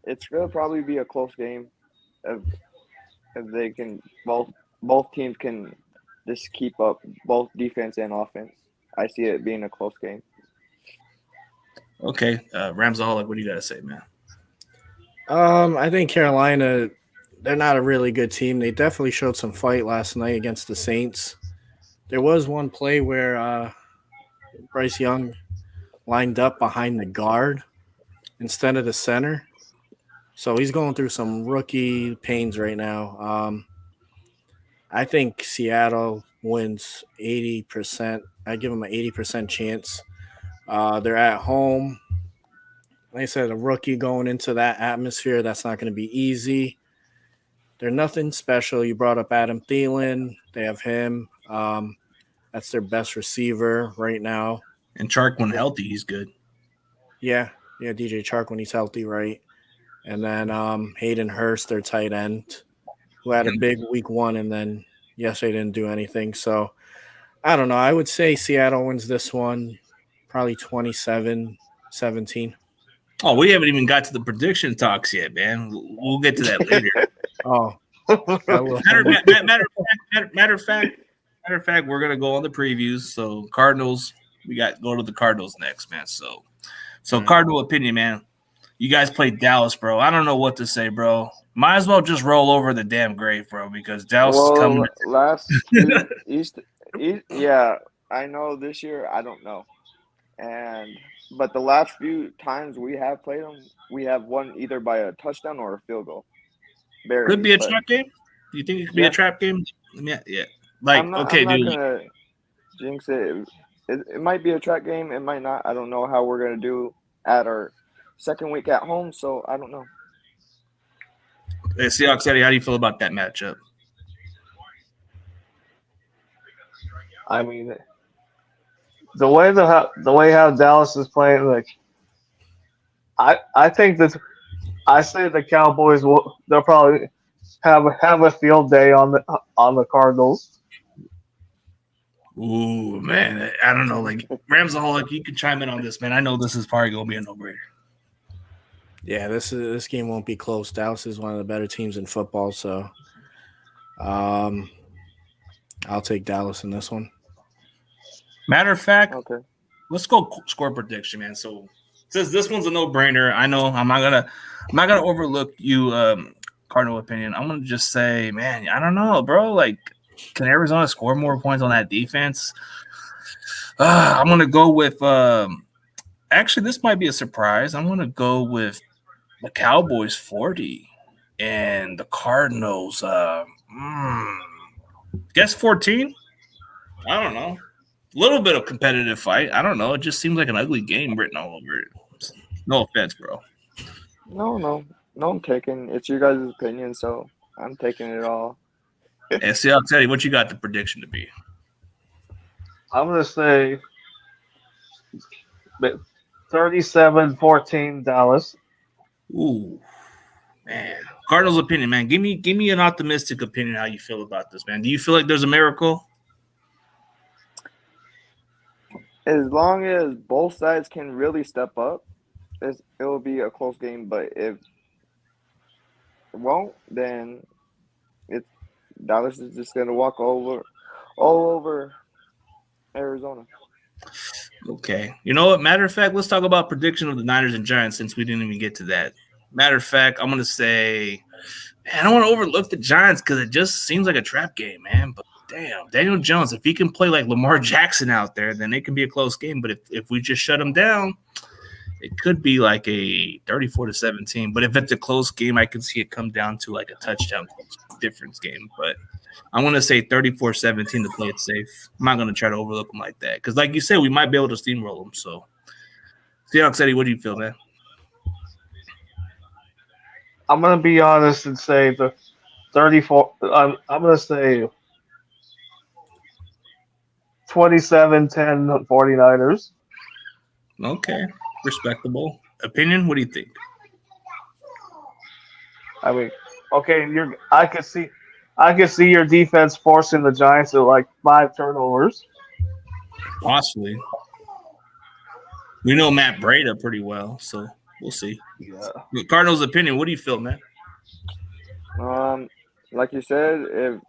It's gonna probably be a close game if they can both teams can just keep up both defense and offense. I see it being a close game. Okay, Ramsaholic, what do you got to say, man? I think Carolina, they're not a really good team. They definitely showed some fight last night against the Saints. There was one play where Bryce Young lined up behind the guard instead of the center. So he's going through some rookie pains right now. I think Seattle wins 80%. I give them an 80% chance. They're at home. Like I said, a rookie going into that atmosphere, that's not going to be easy. They're nothing special. You brought up Adam Thielen. They have him. That's their best receiver right now. And Chark, when healthy, he's good. Yeah, DJ Chark when he's healthy, right? And then Hayden Hurst, their tight end, who had a big week one, and then yesterday didn't do anything. So, I don't know. I would say Seattle wins this one, probably 27-17. Oh, we haven't even got to the prediction talks yet, man. We'll get to that later. Matter of fact, we're gonna go on the previews. So Cardinals, we got go to the Cardinals next, man. So Cardinal opinion, man. You guys played Dallas, bro. I don't know what to say, bro. Might as well just roll over the damn grave, bro, because Dallas is coming. Last East, yeah, I know this year. I don't know, but the last few times we have played them, we have won either by a touchdown or a field goal. Barely, could be a trap game. Do you think it could be a trap game? Yeah. Like, I'm not gonna jinx it. It might be a trap game. It might not. I don't know how we're gonna do at our second week at home, so I don't know. Hey, Seahawks, Eddie, how do you feel about that matchup? I mean, the way how Dallas is playing, like, I think that I say the Cowboys they'll probably have a field day on the Cardinals. Ooh, man, I don't know. Like, Ramsaholic, you can chime in on this, man. I know this is probably gonna be a no-brainer. Yeah, this game won't be close. Dallas is one of the better teams in football, so I'll take Dallas in this one. Matter of fact, Okay. let's go score prediction, man. So since this one's a no-brainer, I know I'm not gonna overlook you, Cardinal opinion. I'm gonna just say, man, I don't know, bro. Like, can Arizona score more points on that defense? I'm gonna go with. Actually, this might be a surprise. I'm gonna go with the Cowboys 40 and the Cardinals. Guess 14. I don't know. A little bit of competitive fight. I don't know. It just seems like an ugly game written all over it. No offense, bro. No, I'm taking. It's your guys' opinion, so I'm taking it all. And Seahawks, Eddie, what you got the prediction to be? I'm going to say 37-14 Dallas. Ooh, man. Cardinals opinion, man. Give me an optimistic opinion how you feel about this, man. Do you feel like there's a miracle? As long as both sides can really step up, it will be a close game. But if it won't, then Dallas is just gonna walk all over Arizona. Okay. You know what? Matter of fact, let's talk about prediction of the Niners and Giants since we didn't even get to that. Matter of fact, I'm going to say, man, I don't want to overlook the Giants because it just seems like a trap game, man. But damn, Daniel Jones, if he can play like Lamar Jackson out there, then it can be a close game. But if we just shut him down, it could be like a 34-17. But if it's a close game, I can see it come down to like a touchdown difference game. But I'm going to say 34-17 to play it safe. I'm not going to try to overlook them like that. Because like you said, we might be able to steamroll them. So, Seahawks, Eddie, what do you feel, man? I'm going to be honest and say the 34. I'm going to say 27-10 49ers. Okay. Respectable. Opinion, what do you think? I mean, okay, I could see your defense forcing the Giants to like 5 turnovers. Possibly. We know Matt Breida pretty well, so we'll see. Yeah. Cardinals' opinion, what do you feel, man? Like you said, if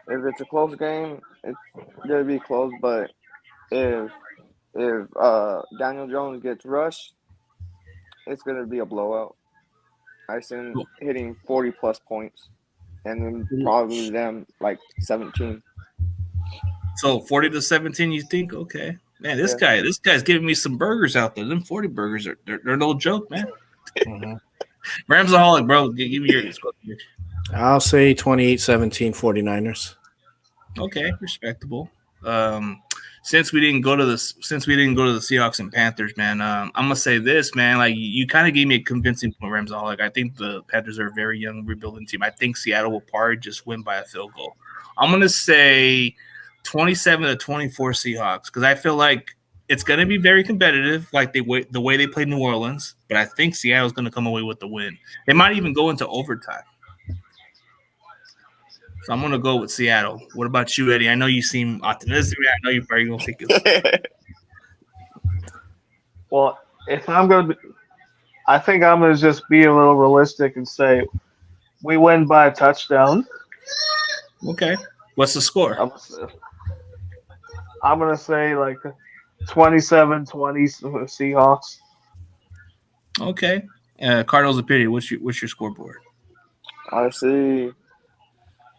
it's a close game, it's gonna be close. But if Daniel Jones gets rushed, it's gonna be a blowout. I see him hitting 40+ points, and then probably them like 17. So 40-17, you think? Okay, man, this guy's giving me some burgers out there. Them 40 burgers they're no joke, man. Mm-hmm. Ramsaholic, bro. Give me your score. I'll say 28-17 49ers. Okay, respectable. Since we didn't go to the Seahawks and Panthers, man, I'm gonna say this, man. Like you kind of gave me a convincing point, Ramsaholic. I think the Panthers are a very young rebuilding team. I think Seattle will probably just win by a field goal. I'm gonna say 27-24 Seahawks because I feel like it's gonna be very competitive, like the way they played New Orleans. But I think Seattle's gonna come away with the win. They might even go into overtime. So I'm gonna go with Seattle. What about you, Eddie? I know you seem optimistic. I know you're probably gonna take it. Well, I think I'm gonna just be a little realistic and say we win by a touchdown. Okay. What's the score? I'm gonna say like 27-20 Seahawks. Okay. Cardinals' opinion. What's your scoreboard? I see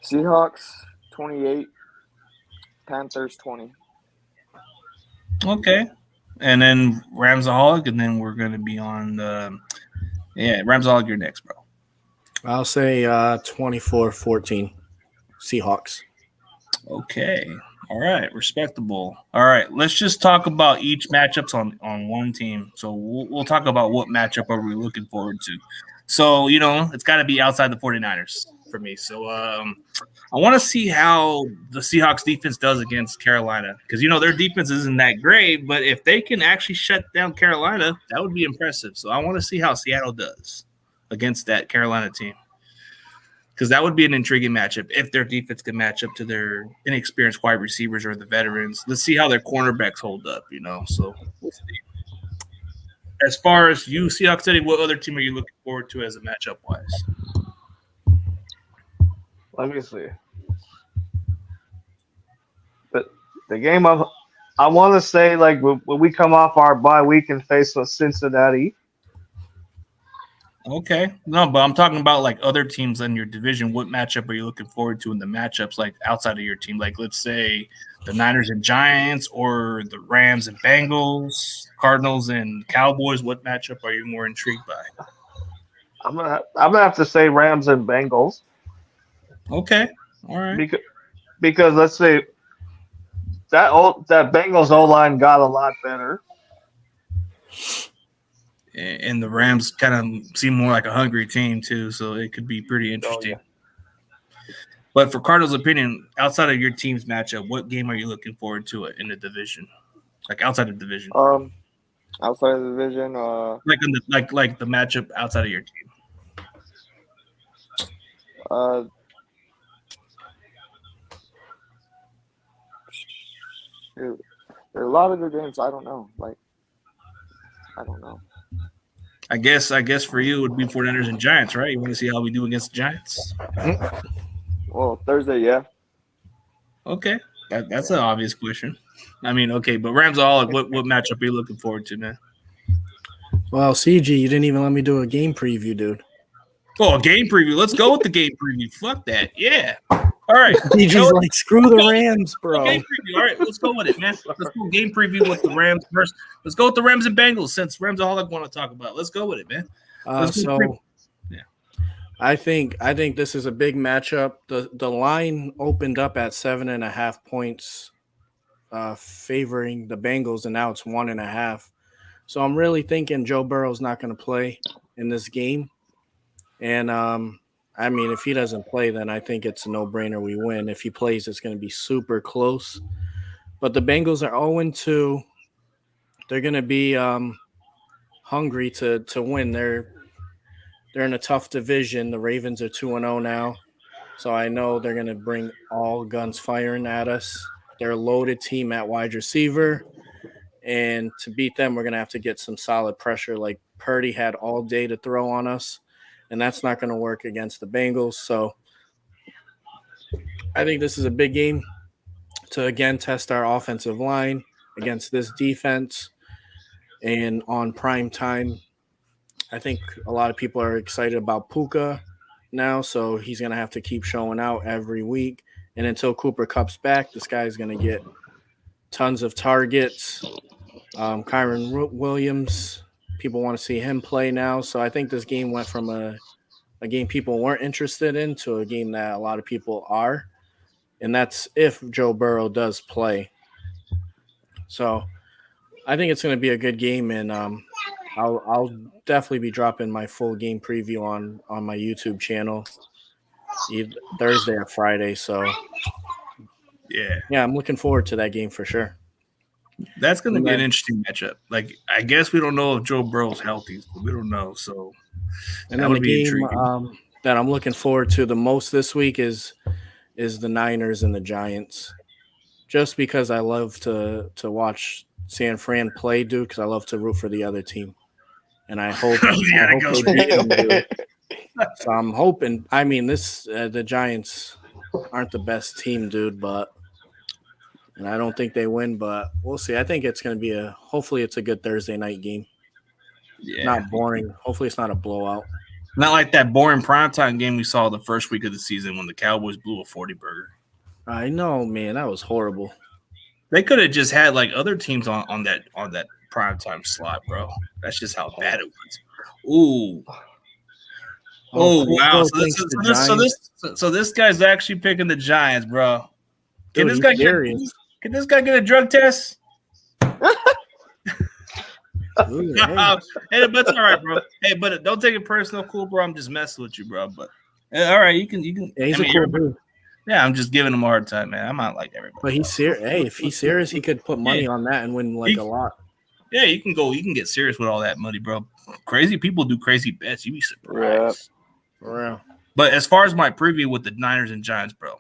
Seahawks 28, Panthers 20. Okay. And then Ramsaholic, and then we're gonna be on Ramsaholic, you're next, bro. I'll say 24-14 Seahawks. Okay. All right. Respectable. All right. Let's just talk about each matchups on one team. So we'll talk about what matchup are we looking forward to. So, it's got to be outside the 49ers for me. So I want to see how the Seahawks defense does against Carolina because, their defense isn't that great. But if they can actually shut down Carolina, that would be impressive. So I want to see how Seattle does against that Carolina team. Because that would be an intriguing matchup if their defense can match up to their inexperienced wide receivers or the veterans. Let's see how their cornerbacks hold up, So we'll see. As far as you, Seahawks City, what other team are you looking forward to as a matchup-wise? Let me see. the game of I want to say like when we come off our bye week and face Cincinnati. Okay. No, but I'm talking about like other teams in your division. What matchup are you looking forward to in the matchups like outside of your team? Like let's say the Niners and Giants or the Rams and Bengals, Cardinals and Cowboys. What matchup are you more intrigued by? I'm gonna have to say Rams and Bengals. Okay. All right. Because let's say that Bengals O line got a lot better. And the Rams kind of seem more like a hungry team too, so it could be pretty interesting. Oh, yeah. But for Cardinals' opinion, outside of your team's matchup, what game are you looking forward to in the division? Like outside of the division, outside of the division, like the matchup outside of your team. There are a lot of good games. I don't know. I don't know. I guess for you it would be 49ers and Giants, right? You want to see how we do against the Giants? Well, Thursday, yeah. Okay, that's an obvious question. I mean, okay, but Rams all. What matchup are you looking forward to, man? Well, CG, you didn't even let me do a game preview, dude. Oh, a game preview. Let's go with the game preview. Fuck that. Yeah. All right. CG's like, screw the Rams, bro. Game preview. All right, let's go with it, man. Let's go game preview with the Rams first. Let's go with the Rams and Bengals since Rams are all I want to talk about. Let's go with it, man. Yeah. I think this is a big matchup. The line opened up at 7.5 points, favoring the Bengals, and now it's 1.5. So I'm really thinking Joe Burrow's not going to play in this game. And I mean, if he doesn't play, then I think it's a no-brainer we win. If he plays, it's going to be super close. But the Bengals are 0-2. They're going to be hungry to win. They're in a tough division. The Ravens are 2-0 now. So I know they're going to bring all guns firing at us. They're a loaded team at wide receiver. And to beat them, we're going to have to get some solid pressure. Like Purdy had all day to throw on us. And that's not going to work against the Bengals. So I think this is a big game to, again, test our offensive line against this defense. And on prime time, I think a lot of people are excited about Puka now. So he's going to have to keep showing out every week. And until Cooper Kupp's back, this guy's going to get tons of targets. Kyron Williams, people want to see him play now. So I think this game went from a game people weren't interested in to a game that a lot of people are. And that's if Joe Burrow does play. So I think it's going to be a good game. And I'll definitely be dropping my full game preview on my YouTube channel either Thursday or Friday. So yeah, I'm looking forward to that game for sure. That's going to be an interesting matchup. Like, I guess we don't know if Joe Burrow's healthy. We don't know. So, and then the game that I'm looking forward to the most this week is the Niners and the Giants. Just because I love to watch San Fran play, dude, because I love to root for the other team. And I hope, they beat them, dude. So I'm hoping. I mean, the Giants aren't the best team, dude, and I don't think they win, but we'll see. I think it's going to be hopefully it's a good Thursday night game. Yeah. Not boring. Hopefully it's not a blowout. Not like that boring primetime game we saw the first week of the season when the Cowboys blew a 40-burger. I know, man. That was horrible. They could have just had like other teams on that primetime slot, bro. That's just how bad it was. Ooh. Oh, wow. So this guy's actually picking the Giants, bro. Can this guy get a drug test? Ooh, hey, but it's all right, bro. Hey, but don't take it personal, cool, bro. I'm just messing with you, bro. But all right, you can. Yeah, he's a cool dude. Yeah, I'm just giving him a hard time, man. I'm not like everybody. But he's serious. Hey, if he's serious, he could put money on that and win a lot. Yeah, you can go. You can get serious with all that money, bro. Crazy people do crazy bets. You'd be surprised. For real. But as far as my preview with the Niners and Giants, bro,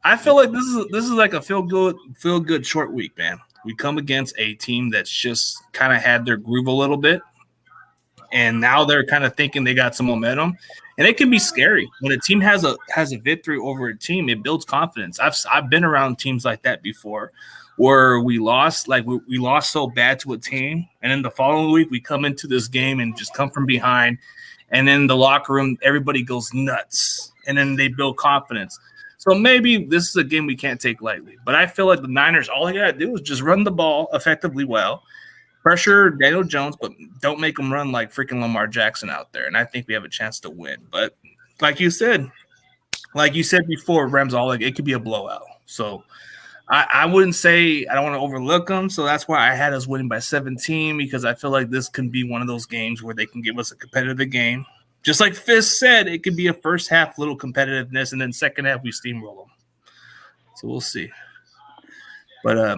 I feel like this is like a feel good short week, man. We come against a team that's just kind of had their groove a little bit, and now they're kind of thinking they got some momentum, and it can be scary when a team has a victory over a team. It builds confidence. I've been around teams like that before, where we lost. Like we lost so bad to a team, and then the following week we come into this game and just come from behind, and then the locker room everybody goes nuts, and then they build confidence. So maybe this is a game we can't take lightly. But I feel like the Niners, all they gotta do is just run the ball effectively well, pressure Daniel Jones, but don't make him run like freaking Lamar Jackson out there. And I think we have a chance to win. But like you said before, Rams, all like it could be a blowout. So I wouldn't say I don't want to overlook them. So that's why I had us winning by 17, because I feel like this can be one of those games where they can give us a competitive game. Just like Fist said, it could be a first half little competitiveness, and then second half we steamroll them. So we'll see. But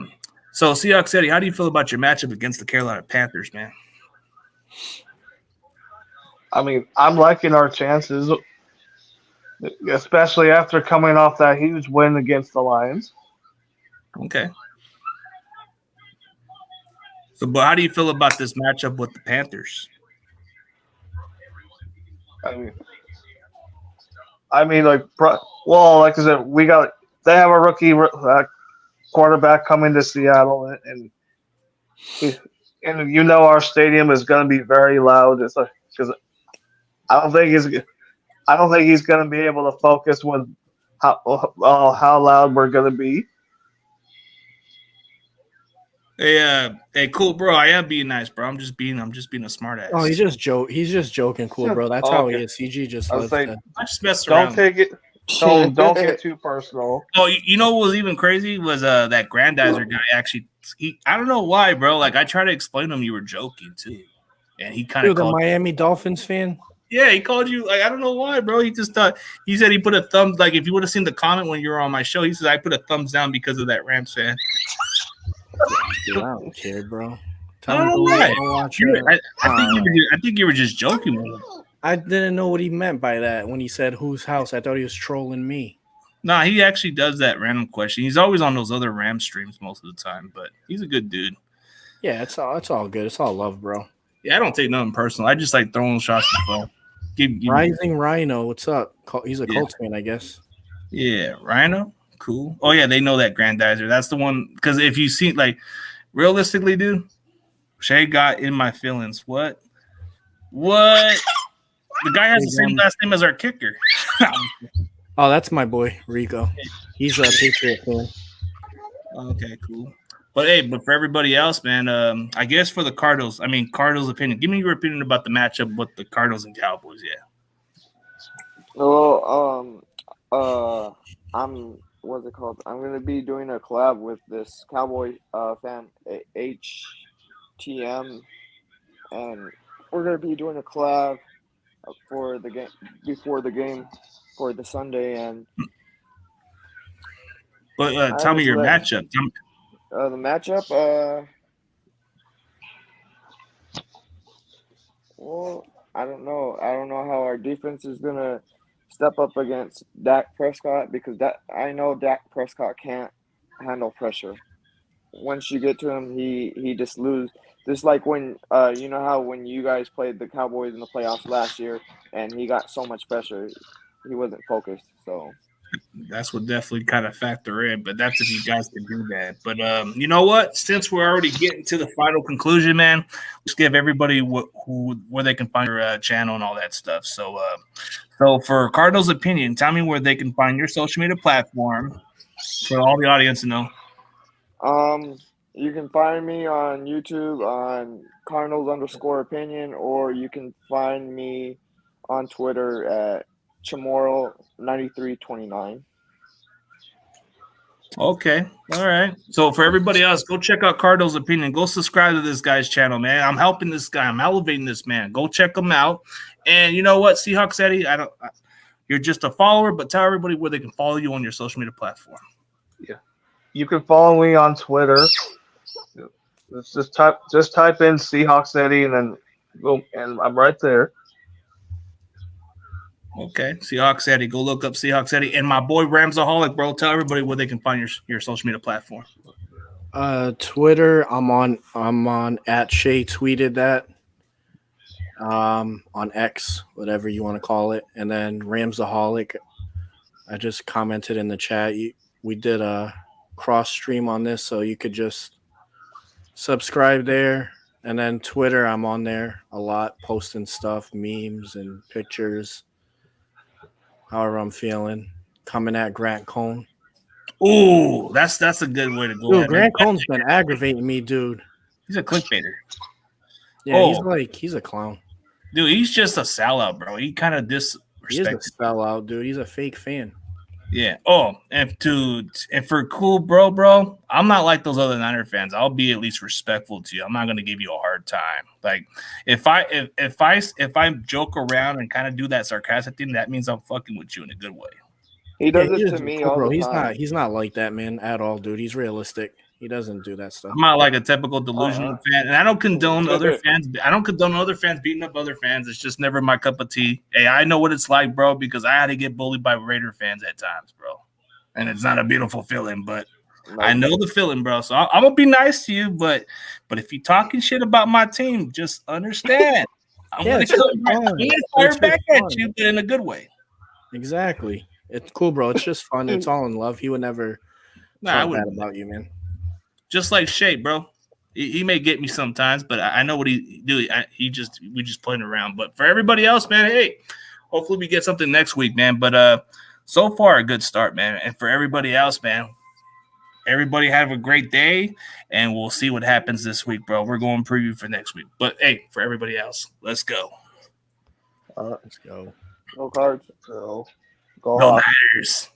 so Seahawks Eddie, how do you feel about your matchup against the Carolina Panthers, man? I mean, I'm liking our chances, especially after coming off that huge win against the Lions. Okay. So, but how do you feel about this matchup with the Panthers? I mean, like I said, they have a rookie quarterback coming to Seattle, and you know our stadium is going to be very loud. It's like, because I don't think he's going to be able to focus with how loud we're going to be. Hey, cool, bro. I am being nice, bro. I'm just being a smart ass. Oh, he's just joking, cool, bro. That's how he is. CG just I loves was that. I just mess around. Don't get too personal. Oh, you know what was even crazy was that Grandizer guy actually. I don't know why, bro. Like I tried to explain to him you were joking too, and he kind of the Miami Dolphins fan. Yeah, he called you. Like I don't know why, bro. He just thought he said he put a thumb. Like if you would have seen the comment when you were on my show, he said I put a thumbs down because of that Rams fan. Dude, I don't care, bro. I don't know why. I think you were just joking with him. I didn't know what he meant by that when he said whose house. I thought he was trolling me. Nah, he actually does that random question. He's always on those other Ram streams most of the time, but he's a good dude. Yeah, it's all good. It's all love, bro. Yeah, I don't take nothing personal. I just like throwing shots for fun. Rising Rhino, what's up? He's a Colts fan, I guess. Yeah, Rhino, cool. Oh yeah, they know that Grandizer. That's the one. Because if you see, like, realistically, dude, Shay got in my feelings. What? The guy has the same last name as our kicker. Oh, that's my boy Rico. He's a Patriot fan. Okay, cool. But for everybody else, man, I guess for the Cardinals, Cardinals' opinion. Give me your opinion about the matchup with the Cardinals and Cowboys. Yeah. Well, what's it called? I'm gonna be doing a collab with this Cowboy fan, HTM, and we're gonna be doing a collab for the game before the game for the Sunday. And but tell me your matchup. The matchup, well, I don't know. I don't know how our defense is gonna step up against Dak Prescott, because I know Dak Prescott can't handle pressure. Once you get to him, he just loses. Just like when you know how when you guys played the Cowboys in the playoffs last year, and he got so much pressure, he wasn't focused. So that's what definitely kind of factor in. But that's if you guys can do that. But you know what? Since we're already getting to the final conclusion, man, let's give everybody where they can find your channel and all that stuff. So for Cardinals' opinion, tell me where they can find your social media platform for all the audience to know. You can find me on YouTube on Cardinals_opinion, or you can find me on Twitter at Chamorro9329. Okay. All right. So for everybody else, go check out Cardinals' opinion. Go subscribe to this guy's channel, man. I'm helping this guy. I'm elevating this man. Go check him out. And you know what, Seahawks Eddie, you're just a follower, but tell everybody where they can follow you on your social media platform. Yeah. You can follow me on Twitter. Just type in Seahawks Eddie, and then boom, and I'm right there. Okay, Seahawks Eddie. Go look up Seahawks Eddie. And my boy Ramsaholic, bro. Tell everybody where they can find your social media platform. Twitter, I'm on at Shay tweeted that. On X, whatever you want to call it. And then Ramsaholic, I just commented in the chat. We did a cross stream on this, so you could just subscribe there. And then Twitter, I'm on there a lot, posting stuff, memes and pictures. However I'm feeling. Coming at Grant Cone. Ooh, that's a good way to go. Dude, Grant Cone's been aggravating me, dude. He's a clickbaiter. Yeah, he's a clown. Dude, he's just a sellout, bro. He kind of He is disrespected. a sellout, dude. He's a fake fan. Yeah. Oh, and for cool, bro, I'm not like those other Niner fans. I'll be at least respectful to you. I'm not gonna give you a hard time. Like if I joke around and kind of do that sarcastic thing, that means I'm fucking with you in a good way. He does it to me all the time. He's not like that, man, at all, dude. He's realistic. He doesn't do that stuff. I'm not like a typical delusional fan, and I don't condone other fans. I don't condone other fans beating up other fans. It's just never my cup of tea. Hey, I know what it's like, bro, because I had to get bullied by Raider fans at times, bro. And it's not a beautiful feeling, but I know the feeling, bro. So I'm gonna be nice to you, but if you're talking shit about my team, just understand. I'm gonna fire back at you, but in a good way. Exactly. It's cool, bro. It's just fun. It's all in love. He would never talk bad about you, man. Just like Shay, bro. He may get me sometimes, but I know what he do. We just playing around. But for everybody else, man, hey, hopefully we get something next week, man. But so far a good start, man. And for everybody else, man, everybody have a great day, and we'll see what happens this week, bro. We're going preview for next week. But hey, for everybody else, let's go. Let's go. Go Cards. Go Niners.